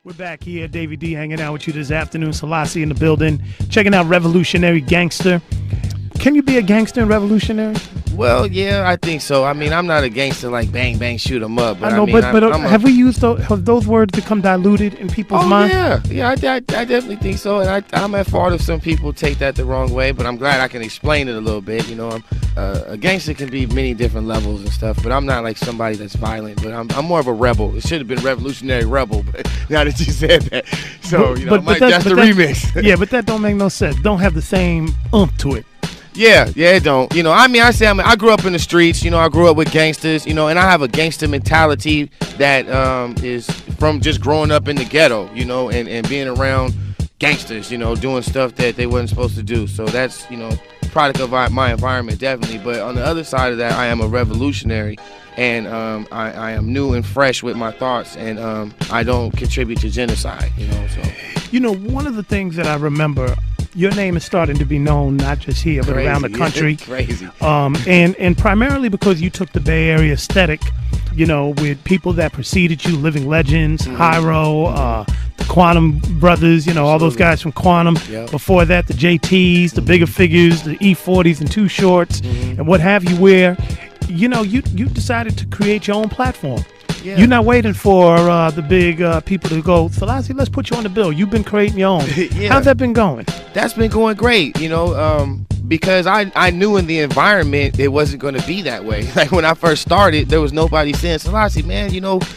We're back here, Davey D hanging out with you this afternoon. Sellassie in the building, checking out Revolutionary Gangster. Can you be a gangster and revolutionary? Well, yeah, I think so. I mean, I'm not a gangster like bang, bang, shoot 'em up. But I know, have we used have those words become diluted in people's minds? Yeah, I definitely think so. And I'm at fault if some people take that the wrong way, but I'm glad I can explain it a little bit. You know, a gangster can be many different levels and stuff, but I'm not like somebody that's violent. But I'm more of a rebel. It should have been revolutionary rebel, but now that you said that, so that's the remix. Yeah, but that don't make no sense. Don't have the same oomph to it. Yeah, it don't. You know, I grew up in the streets. You know, I grew up with gangsters. You know, and I have a gangster mentality that is from just growing up in the ghetto. You know, and being around gangsters. You know, doing stuff that they wasn't supposed to do. So that's product of my environment definitely. But on the other side of that, I am a revolutionary, and I am new and fresh with my thoughts, and I don't contribute to genocide. You know, one of the things that I remember. Your name is starting to be known not just here, but around the country. Crazy. And primarily because you took the Bay Area aesthetic, with people that preceded you, living legends, Hyro, the Quantum Brothers, all those guys from Quantum. Yep. Before that, the JTs, the bigger figures, the E40s and Too Shorts, and what have you, where, you decided to create your own platform. Yeah. You're not waiting for the big people to go, Sellassie, let's put you on the bill. You've been creating your own. Yeah. How's that been going? That's been going great, because I knew in the environment it wasn't going to be that way. Like when I first started, there was nobody saying, Sellassie, man,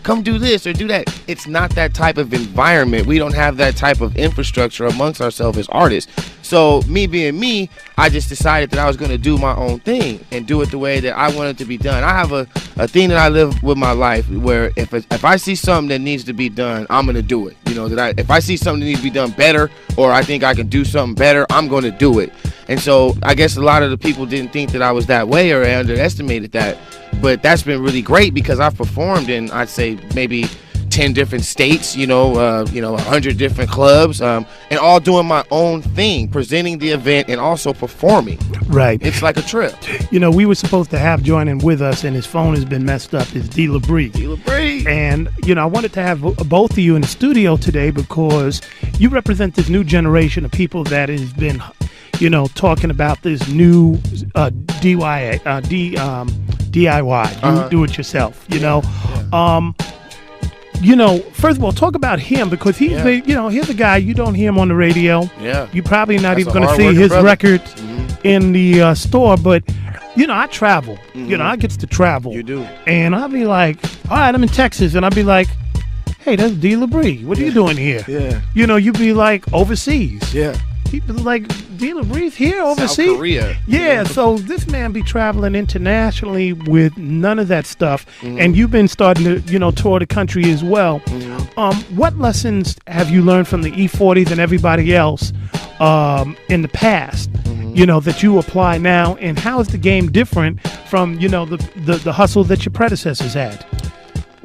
come do this or do that. It's not that type of environment. We don't have that type of infrastructure amongst ourselves as artists. So me being me, I just decided that I was going to do my own thing and do it the way that I wanted to be done. I have a thing that I live with my life where if I see something that needs to be done, I'm going to do it. If I see something that needs to be done better, or I think I can do something better, I'm going to do it. And so I guess a lot of the people didn't think that I was that way, or I underestimated that. But that's been really great because I've performed in, I'd say, maybe 10 different states, 100 different clubs, and all doing my own thing, presenting the event and also performing. Right. It's like a trip. We were supposed to have joining with us, and his phone has been messed up. It's D. LaBrie. And, I wanted to have both of you in the studio today because you represent this new generation of people that has been, talking about this new DIY, do it yourself, first of all, talk about him because he's here's a guy you don't hear him on the radio. Yeah. You're probably not even going to see his records in the store, but I travel. I get to travel. You do. And I'll be like, all right, I'm in Texas, and I'll be like, hey, that's D. LaBrie. What are you doing here? Yeah. You'd be like overseas. Yeah. People like D. LaBrie's here overseas. South Korea. Yeah, so this man be traveling internationally with none of that stuff, and you've been starting to tour the country as well. What lessons have you learned from the E40s and everybody else in the past? That you apply now, and how is the game different from the hustle that your predecessors had?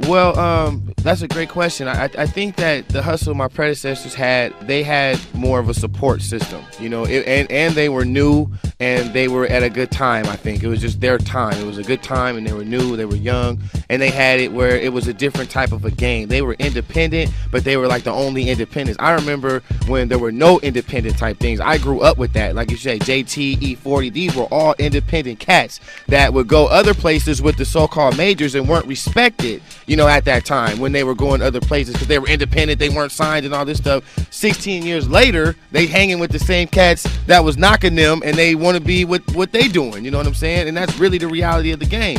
Well, that's a great question. I think that the hustle my predecessors had, they had more of a support system, and they were new and they were at a good time. I think it was just their time. It was a good time, and they were new, they were young, and they had it where it was a different type of a game. They were independent, but they were like the only independents. I remember when there were no independent type things. I grew up with that. Like you say, JT, E40, these were all independent cats that would go other places with the so-called majors and weren't respected, at that time when they were going other places because they were independent, they weren't signed and all this stuff. 16 years later, they hanging with the same cats that was knocking them, and they want to be with what they doing, you know what I'm saying? And that's really the reality of the game.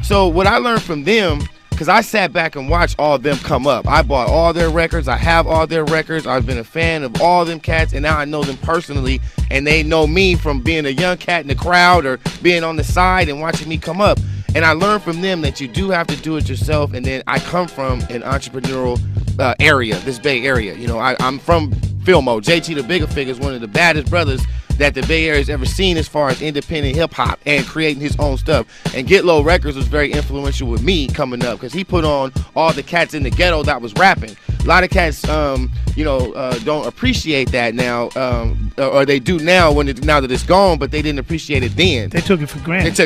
So what I learned from them, because I sat back and watched all of them come up. I bought all their records. I have all their records. I've been a fan of all them cats, and now I know them personally, and they know me from being a young cat in the crowd or being on the side and watching me come up. And I learned from them that you do have to do it yourself. And then I come from an entrepreneurial area, this Bay Area. I'm from Filmo. JT the Bigger Figure is one of the baddest brothers that the Bay Area's ever seen as far as independent hip-hop and creating his own stuff. And Get Low Records was very influential with me coming up because he put on all the cats in the ghetto that was rapping. A lot of cats, don't appreciate that now, or they do now now that it's gone, but they didn't appreciate it then. They took it for granted.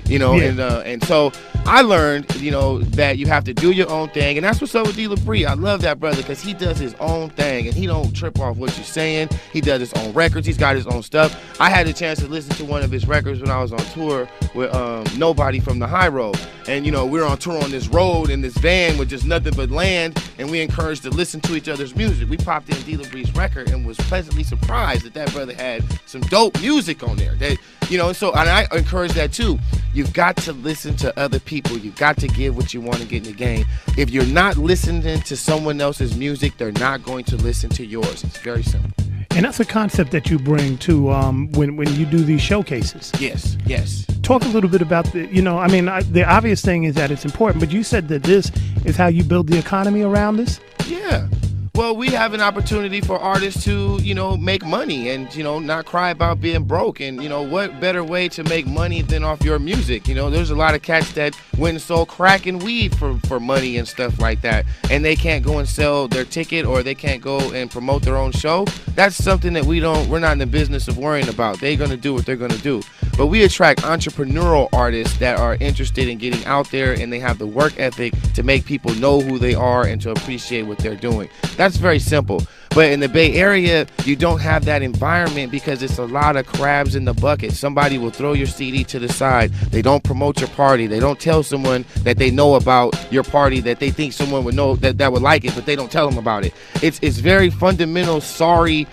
And so I learned, you know, that you have to do your own thing, and that's what's up with D. LaBrie. I love that brother because he does his own thing, and he don't trip off what you're saying. He does his own records. He's got his own stuff. I had a chance to listen to one of his records when I was on tour with Nobody from the High Road, and you know, we were on tour on this road in this van with just nothing but land, and we encouraged to listen to each other's music. We popped in D. LaBrie's record and was pleasantly surprised that brother had some dope music on there. That, you know, so, and I encourage that too. You've got to listen to other people. You've got to give what you want to get in the game. If you're not listening to someone else's music, they're not going to listen to yours. It's very simple. And that's a concept that you bring to when you do these showcases. Yes, yes. Talk a little bit about the, you know, I mean, the obvious thing is that it's important, but you said that this is how you build the economy around this? Yeah. Well, we have an opportunity for artists to, you know, make money and, you know, not cry about being broke. And, you know, what better way to make money than off your music? You know, there's a lot of cats that went and sold crack and weed for money and stuff like that. And they can't go and sell their ticket, or they can't go and promote their own show. That's something that we're not in the business of worrying about. They're going to do what they're going to do. But we attract entrepreneurial artists that are interested in getting out there, and they have the work ethic to make people know who they are and to appreciate what they're doing. That's very simple. But in the Bay Area, you don't have that environment because it's a lot of crabs in the bucket. Somebody will throw your CD to the side. They don't promote your party. They don't tell someone that they know about your party, that they think someone would know that would like it, but they don't tell them about it. It's very fundamental, sorry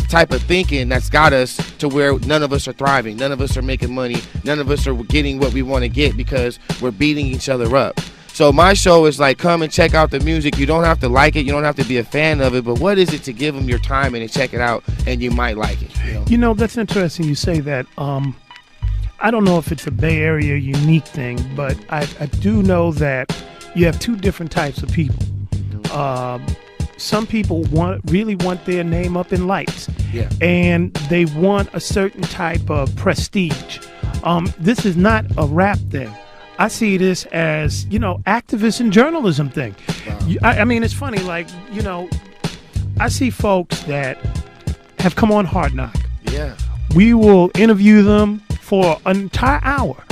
type of thinking that's got us to where none of us are thriving. None of us are making money. None of us are getting what we want to get because we're beating each other up. So my show is like, come and check out the music. You don't have to like it. You don't have to be a fan of it. But what is it to give them your time and to check it out, and you might like it. You know, that's interesting you say that. I don't know if it's a Bay Area unique thing, but I do know that you have two different types of people. Some people really want their name up in lights. Yeah. And they want a certain type of prestige. This is not a rap thing. I see this as, you know, activist and journalism thing. Wow. I mean, it's funny, like, you know, I see folks that have come on Hard Knock. Yeah. We will interview them for an entire hour.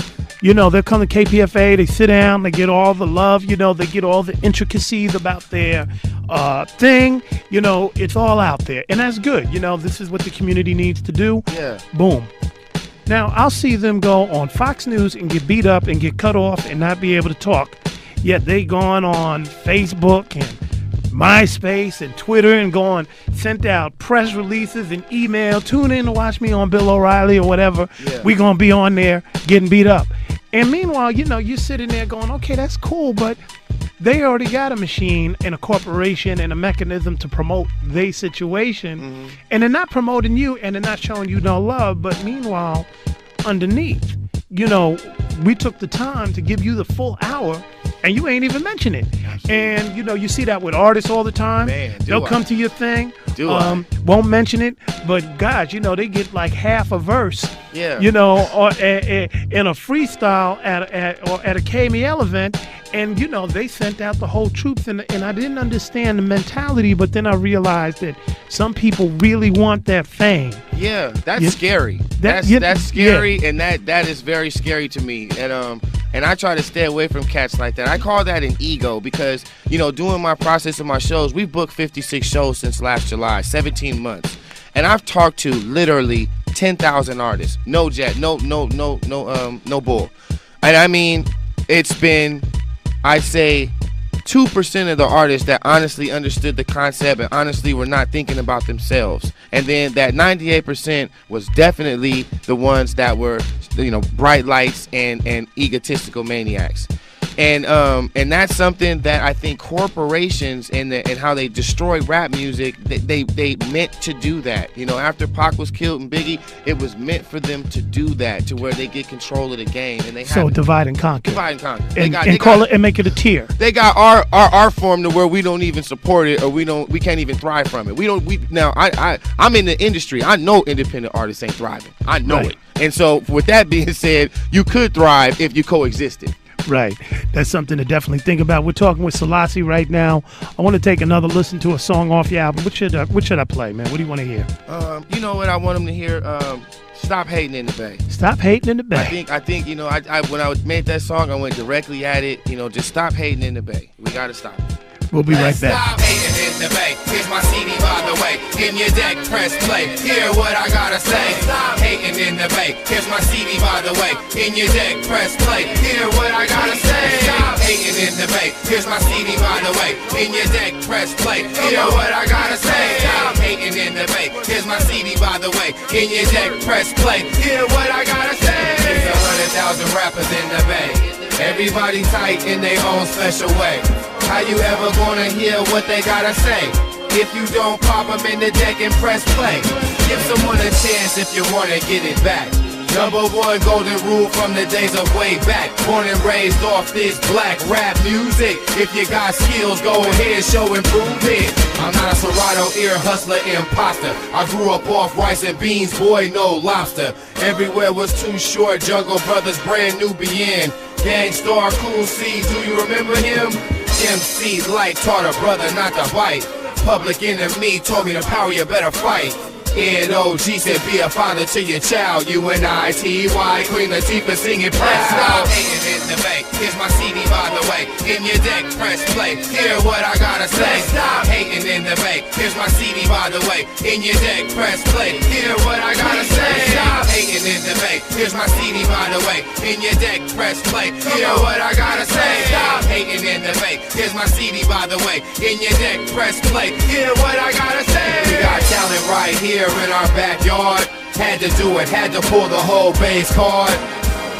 You know, they'll come to KPFA, they sit down, they get all the love, you know, they get all the intricacies about their thing. You know, it's all out there. And that's good. You know, this is what the community needs to do. Yeah. Boom. Now, I'll see them go on Fox News and get beat up and get cut off and not be able to talk. Yet they gone on Facebook and MySpace and Twitter and gone sent out press releases and email. Tune in to watch me on Bill O'Reilly or whatever. Yeah. We're going to be on there getting beat up. And meanwhile, you know, you're sitting there going, okay, that's cool, but they already got a machine and a corporation and a mechanism to promote their situation. Mm-hmm. And they're not promoting you and they're not showing you no love. But meanwhile, underneath, you know, we took the time to give you the full hour and you ain't even mention it. Absolutely. And, you know, you see that with artists all the time. Man, they'll come to your thing, won't mention it, but God, you know, they get like half a verse. Yeah. You know, or in a freestyle at a KMEL event, and you know they sent out the whole troops, and I didn't understand the mentality, but then I realized that some people really want that fame. Yeah, that's scary. That's scary, yeah. And that is very scary to me. And I try to stay away from cats like that. I call that an ego because, you know, doing my process of my shows, we've booked 56 shows since last July, 17 months. And I've talked to literally 10,000 artists. No jet, no bull. And I mean, it's been, I'd say, 2% of the artists that honestly understood the concept and honestly were not thinking about themselves. And then that 98% was definitely the ones that were, you know, bright lights and egotistical maniacs. And that's something that I think corporations and how they destroy rap music, they meant to do that. You know, after Pac was killed and Biggie, it was meant for them to do that, to where they get control of the game. And they divide and conquer. Divide and conquer. And make it a tier. They got our form to where we don't even support it, or we can't even thrive from it. Now I'm in the industry. I know independent artists ain't thriving. I know it. And so with that being said, you could thrive if you coexisted. Right. That's something to definitely think about. We're talking with Sellassie right now. I want to take another listen to a song off your album. What should I play, man? What do you want to hear? You know what I want them to hear? Stop Hating in the Bay. Stop Hating in the Bay. I think you know, I when I made that song, I went directly at it. You know, just stop hating in the Bay. We got to stop it. We'll be right back. Stop hating in the Bay. Here's my CD, by the way. In your deck, press play. Hear what I gotta say. Stop hating in the Bay. Here's my CD, by the way. In your deck, press play. Hear what I gotta say. Stop hating in the Bay. Here's my CD, by the way. In your deck, press play. Hear what I gotta say. Stop hating in the Bay. Here's my CD, by the way. In your deck, press play. Hear what I gotta say. It's 100,000 rappers in the Bay. Everybody tight in their own special way. How you ever gonna hear what they gotta say? If you don't pop them in the deck and press play. Give someone a chance if you wanna get it back. Number one golden rule from the days of way back. Born and raised off this black rap music. If you got skills, go ahead, show and prove it. I'm not a Serato ear hustler imposter. I grew up off rice and beans, boy, no lobster. Everywhere was too short, Jungle Brothers, brand new begin. Gangstar, Cool C, do you remember him? MC Light taught a brother not to bite. Public Enemy told me the power you better fight. NOG said be a father to your child. UNITY, Queen Latifah singing proud. Stop hating in the Bay. Here's my CD, by the way. In your deck, press play. Hear what I gotta say. Stop hating in the Bay. Here's my CD, by the way. In your deck, press play. Hear what I gotta say. Stop hating in the Bay. Here's my CD, by the way. In your deck, press play. Hear what I gotta say. Stop hating in the Bay. Here's my CD, by the way. In your deck, press play. Hear what I gotta say. We got talent right here in our backyard. Had to do it, had to pull the whole base card.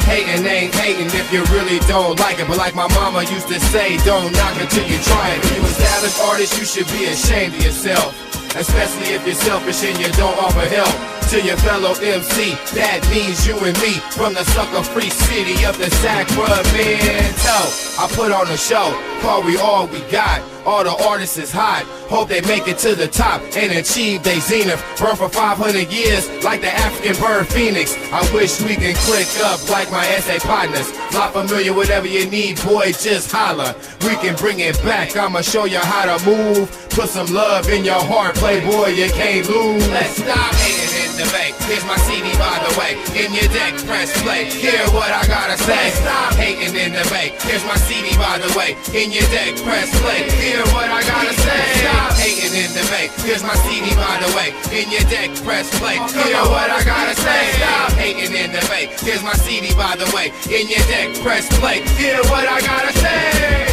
Hating ain't hating if you really don't like it. But like my mama used to say, don't knock it till you try it. If you established artist, you should be ashamed of yourself. Especially if you're selfish and you don't offer help to your fellow MC. That means you and me from the sucker-free city of the Sacramento. I put on a show called We All We Got. All the artists is hot. Hope they make it to the top and achieve they zenith. Burn for 500 years like the African bird phoenix. I wish we can click up like my SA partners. Not familiar, whatever you need, boy, just holler. We can bring it back. I'ma show you how to move. Put some love in your heart, playboy, you can't lose. Let's stop hating in the Bay. Here's my CD, by the way. In your deck, press play. Hear what I gotta say. Stop hating in the Bay. Here's my CD, by the way. In your deck, press play. Hear what I gotta say. Stop hating in the Bay. Here's my CD, by the way. In your deck, press play. Hear what I gotta say. Stop hating in the Bay. Here's my CD, by the way. In your deck, press play. Hear what I gotta say.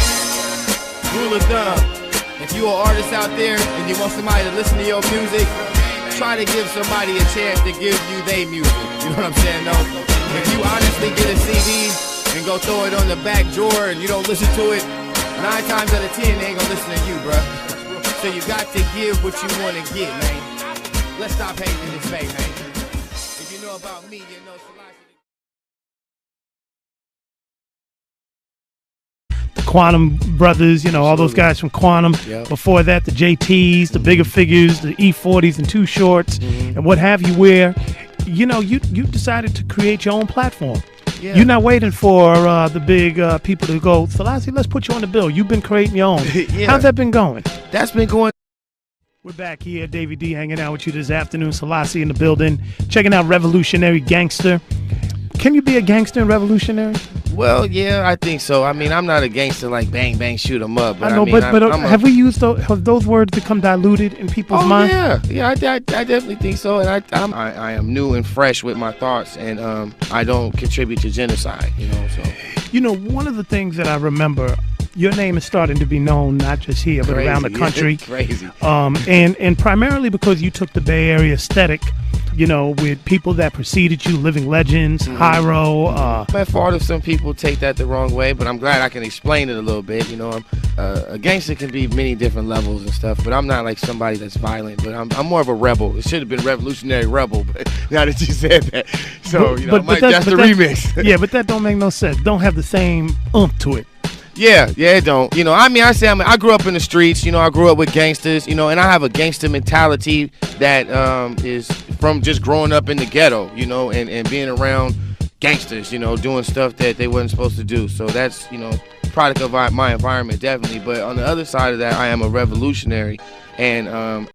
Rule of thumb. If you an artist out there and you want somebody to listen to your music, try to give somebody a chance to give you their music. You know what I'm saying, though? If you honestly get a CD and go throw it on the back drawer and you don't listen to it, 9 times out of 10 they ain't gonna listen to you, bruh. So you got to give what you want to get, man. Let's stop hating this Bay, man. If you know about me, you know Sellassie. Quantum Brothers, you know, all those guys from Quantum. Yep. Before that, the JTs, the Bigger Figures, the E40s and Too Shorts, and what have you, where, you know, you decided to create your own platform. Yeah. You're not waiting for the big people to go, Sellassie, let's put you on the bill. You've been creating your own. Yeah. How's that been going? That's been going. We're back here, Davey D, hanging out with you this afternoon. Sellassie in the building, checking out Revolutionary Gangster. Can you be a gangster and revolutionary? Well, yeah, I think so. I mean, I'm not a gangster like bang, bang, shoot 'em up. But I know, I mean, but have we used have those words become diluted in people's minds? Yeah, I definitely think so. And I am new and fresh with my thoughts, and I don't contribute to genocide, you know. So, you know, one of the things that I remember, your name is starting to be known not just here but around the country. Crazy. And primarily because you took the Bay Area aesthetic, you know, with people that preceded you, living legends, Hyro. I'm at fault if some people take that the wrong way, but I'm glad I can explain it a little bit. You know, a gangster can be many different levels and stuff, but I'm not like somebody that's violent. But I'm more of a rebel. It should have been revolutionary rebel, but now that you said that, so you know, that's the remix. Yeah, but that don't make no sense. Don't have the same oomph to it. Yeah, it don't. You know, I mean, I grew up in the streets. You know, I grew up with gangsters. You know, and I have a gangster mentality that is from just growing up in the ghetto. You know, and being around gangsters, you know, doing stuff that they wasn't supposed to do. So that's, you know, product of my environment, definitely. But on the other side of that, I am a revolutionary, and